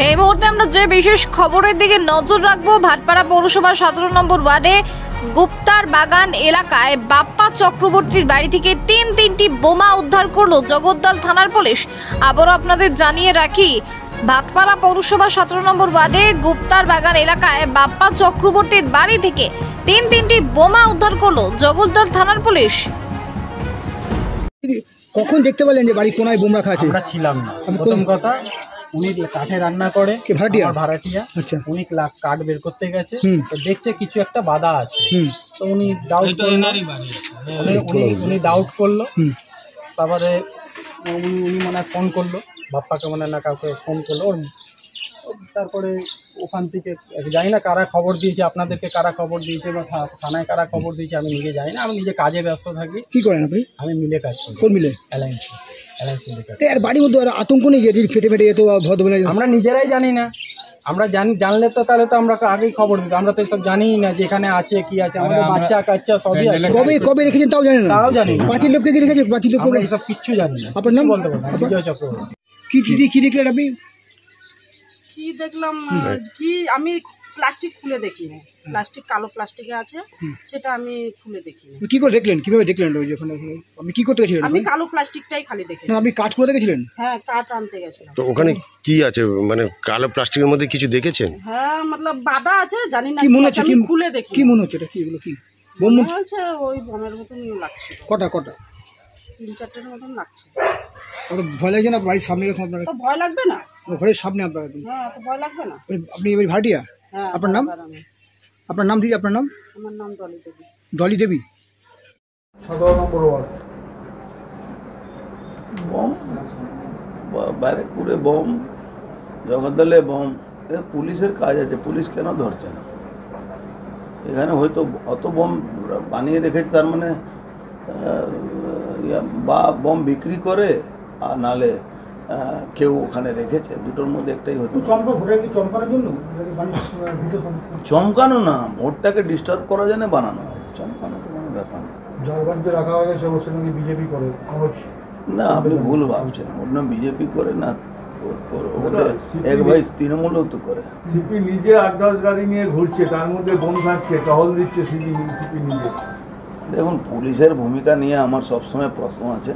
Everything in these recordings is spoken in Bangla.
এই মুহূর্তে আমরা যে বিশেষ খবরের দিকে নজর রাখবো, ভাটপাড়া পৌরসভা 17 নম্বর ওয়ার্ডে গুপ্তার বাগান এলাকায় বাপ্পা চক্রবর্তীর বাড়ি থেকে তিনটি বোমা উদ্ধার করলো জগদ্দল থানার পুলিশ। আবারও আপনাদের জানিয়ে রাখি, ভাটপাড়া পৌরসভা 17 নম্বর ওয়ার্ডে গুপ্তার বাগান এলাকায় বাপ্পা চক্রবর্তীর বাড়ি থেকে তিনটি বোমা উদ্ধার করলো জগদ্দল থানার পুলিশ। কখন দেখতে পেলেন যে বাড়ি কোনায় বোম রাখা আছে? আমরা ছিলাম না। প্রথম কথা, উনি কাঠে রান্না করে, ভাড়াটিয়া। আচ্ছা, উনি কাঠ বের করতে গেছে, তো দেখছে কিছু একটা বাধা আছে, তো উনি ডাউট করলো। তারপরে উনি মানে ফোন করলো বাপ্পাকে, মানে না কাউকে ফোন করলো। তারপরে ওখান থেকে জানি না কারা খবর দিয়েছে, আপনাদেরকে কারা খবর দিয়েছে বা থানায় কারা খবর দিয়েছে আমি নিজে জানি না। আমি নিজে কাজে ব্যস্ত থাকি। কি করেন আপনি? আমি মিলে কাজ করি। কোন মিলে? অ্যালায়েন্স। আর বাড়ির মধ্যে আতঙ্ক নেই যে ফেটে যেত? আমরা নিজেরাই জানি না। আমরা জানলে তো তাহলে তো আমরা আগেই খবর দিতাম। আমরা তো এসব জানিই না যে এখানে আছে কি আছে। আমাদের বাচ্চা কাচ্চা সবই আছে। কবে রেখেছেন তাও জানেন না? তাও জানি না। পাঁচিল লোককে দিয়ে রেখেছে? পাঁচিল লোক এসব কিচ্ছু জানি না। আপনার নাম বলতে পারবেন? বিজয় চক্রবর্তী। কি দেখলেন আপনি? কি দেখলাম কি, আমি প্লাস্টিক খুলে দেখিনি। প্লাস্টিক কালো প্লাস্টিকে আছে, সেটা আমি খুলে দেখিনি। কি করে দেখলেন? কিভাবে দেখলেন? ওই যখন আপনি কি করতে গেছিলেন? আমি কালো প্লাস্টিকটাই খালি দেখি। আপনি কাঠ করে দেখেছিলেন? হ্যাঁ, কাঠ আনতে গেছিলাম। তো ওখানে কি আছে, মানে কালো প্লাস্টিকের মধ্যে কিছু দেখেছেন? হ্যাঁ, মতলব বাধা আছে, জানি না কি মনে হচ্ছে। আমি খুলে দেখি। কি মনে হচ্ছে এটা? কি এগুলো কি বোম মনে হচ্ছে? ওই বোমের মতন লাগছে। কটা 3-4টের মতন লাগছে। ভয় লাগছে না? বাড়ির সামনে এরকম আপনার? তো ভয় লাগবে না? ঘরের সামনে আপনার? হ্যাঁ, তো ভয় লাগবে না? আপনি এবার ভাড়াটিয়া? হ্যাঁ। আপনার নাম? আপনার নাম দিদি? আপনার নাম? আমার নাম Dolly Devi. Dolly Devi. 17 number ward. Bomb, ব্যারেকপুরে বম, জগদ্দলে বম। পুলিশের কাজ আছে, পুলিশ কেন ধরছে না? এখানে হয়তো অত বম বানিয়ে রেখেছে, তার মানে বা বম বিক্রি করে আর নালে কেউ ওখানে রেখেছে। দুটোর মধ্যে একটাই হতো। চমকানো না, ভোটটাকে ডিস্টার্ব করার জন্য বানানো হয়। চমকানো তো কোনো ব্যাপার না। যার বাড়িতে রাখা হয়ে গেছে বলছে নাকি বিজেপি করে। না, আপনি ভুল ভাবছেন। ওর নাম বিজেপি করে না, এক ভাই তৃণমূলও তো করে। সিপি নিজে 8-10 গাড়ি নিয়ে ঘুরছে, তার মধ্যে বোম থাকছে, টহল দিচ্ছে সিপি নিজে। দেখুন, পুলিশের ভূমিকা নিয়ে আমার সবসময় প্রশ্ন আছে।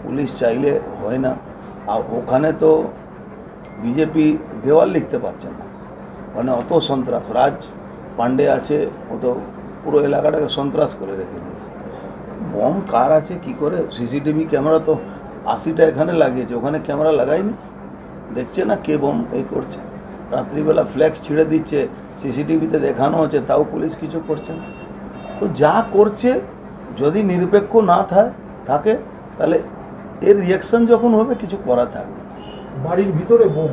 পুলিশ চাইলে হয় না। আর ওখানে তো বিজেপি দেওয়াল লিখতে পারছে না, ওখানে অত সন্ত্রাস। রাজ পান্ডে আছে, ও তো পুরো এলাকাটাকে সন্ত্রাস করে রেখে দিয়েছে। বম কার আছে কি করে? সিসিটিভি ক্যামেরা তো 80টা এখানে লাগিয়েছে, ওখানে ক্যামেরা লাগায়নি। দেখছে না কে বম এই করছে? রাত্রিবেলা ফ্ল্যাক্স ছিঁড়ে দিচ্ছে, সিসিটিভিতে দেখানো হচ্ছে, তাও পুলিশ কিছু করছে না। তো যা করছে যদি নিরপেক্ষ না থাকে তাহলে এর রিয়াকশন যখন হবে কিছু করা থাকবে না। বাড়ির ভিতরে বোম,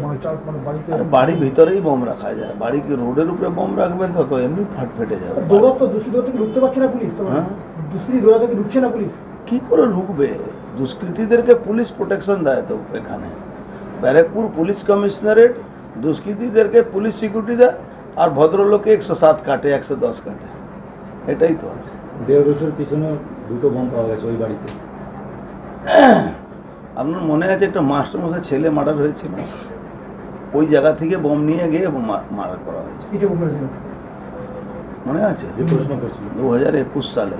বাড়ির ভিতরেই বোম রাখা যায়। বাড়ি কি রোডের উপরে বোম রাখবেন? তো এমনি ফেটে যাবে। দুষ্কৃতী থেকে ঢুকতে পারছে না পুলিশ? হ্যাঁ, দুষ্কৃতী দৌড়া থেকে ঢুকছে না পুলিশ? কি করে ঢুকবে? দুষ্কৃতীদেরকে পুলিশ প্রোটেকশন দেয় তো। এখানে ব্যারাকপুর পুলিশ কমিশনারেট দুষ্কৃতীদেরকে পুলিশ সিকিউরিটি দেয়, আর ভদ্রলোকে 107 কাটে, 110 কাটে। এটাই তো আছে। 1.5 বছর পিছনে 2টো বোম পাওয়া গেছে ওই বাড়িতে। আপনার মনে আছে একটা মাস্টারমশাই ছেলে মার্ডার হয়েছিল? ওই জায়গা থেকে বোম নিয়ে গিয়ে মার্ডার করা হয়েছে। মনে আছে? 2021 সালে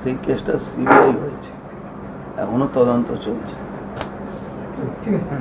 সেই কেসটা সিবিআই হয়েছে, এখনো তদন্ত চলছে। ঠিক আছে।